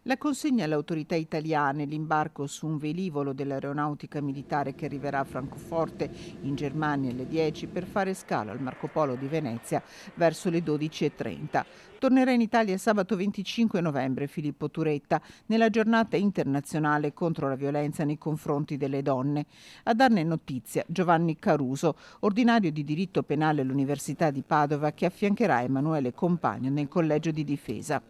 La consegna alle autorità italiane, l'imbarco su un velivolo dell'aeronautica militare che arriverà a Francoforte in Germania alle 10 per fare scalo al Marco Polo di Venezia verso le 12:30. Tornerà in Italia sabato 25 novembre Filippo Turetta nella giornata internazionale contro la violenza nei confronti delle donne. A darne notizia Giovanni Caruso, ordinario di diritto penale all'Università di Padova, che affiancherà Emanuele Compagno nel collegio di difesa.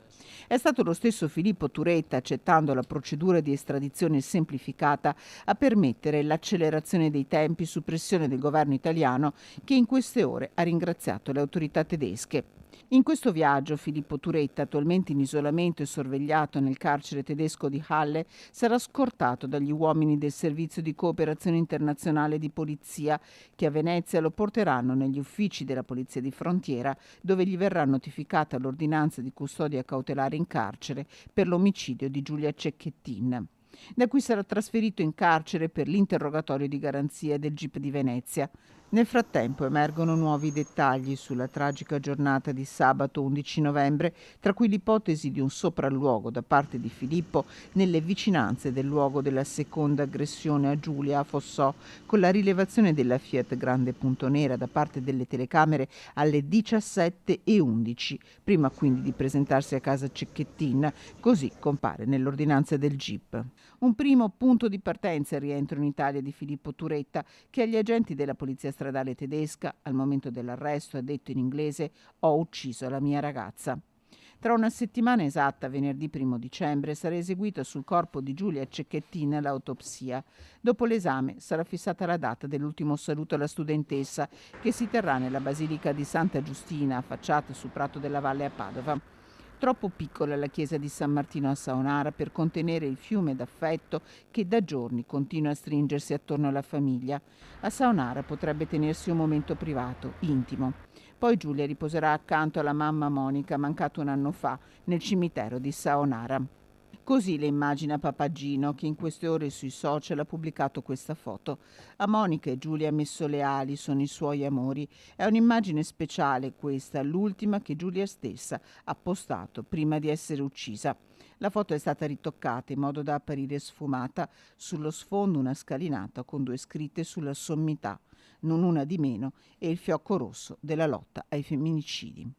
È stato lo stesso Filippo Turetta, accettando la procedura di estradizione semplificata, a permettere l'accelerazione dei tempi su pressione del governo italiano, che in queste ore ha ringraziato le autorità tedesche. In questo viaggio Filippo Turetta, attualmente in isolamento e sorvegliato nel carcere tedesco di Halle, sarà scortato dagli uomini del Servizio di Cooperazione Internazionale di Polizia, che a Venezia lo porteranno negli uffici della Polizia di Frontiera, dove gli verrà notificata l'ordinanza di custodia cautelare in carcere per l'omicidio di Giulia Cecchettin. Da cui sarà trasferito in carcere per l'interrogatorio di garanzia del GIP di Venezia. Nel frattempo emergono nuovi dettagli sulla tragica giornata di sabato 11 novembre, tra cui l'ipotesi di un sopralluogo da parte di Filippo nelle vicinanze del luogo della seconda aggressione a Giulia a Fossò, con la rilevazione della Fiat Grande Punto Nera da parte delle telecamere alle 17:11, prima quindi di presentarsi a casa Cecchettin, così compare nell'ordinanza del GIP. Un primo punto di partenza è il rientro in Italia di Filippo Turetta, che agli agenti della polizia stradale tedesca, al momento dell'arresto, ha detto in inglese: «Ho ucciso la mia ragazza». Tra una settimana esatta, venerdì 1 dicembre, sarà eseguita sul corpo di Giulia Cecchettin l'autopsia. Dopo l'esame sarà fissata la data dell'ultimo saluto alla studentessa, che si terrà nella Basilica di Santa Giustina, affacciata sul Prato della Valle a Padova. Troppo piccola la chiesa di San Martino a Saonara per contenere il fiume d'affetto che da giorni continua a stringersi attorno alla famiglia. A Saonara potrebbe tenersi un momento privato, intimo. Poi Giulia riposerà accanto alla mamma Monica, mancata un anno fa, nel cimitero di Saonara. Così le immagina Papagino, che in queste ore sui social ha pubblicato questa foto. A Monica e Giulia ha messo le ali, sono i suoi amori. È un'immagine speciale questa, l'ultima che Giulia stessa ha postato prima di essere uccisa. La foto è stata ritoccata in modo da apparire sfumata, sullo sfondo una scalinata con 2 scritte sulla sommità, non una di meno, e il fiocco rosso della lotta ai femminicidi.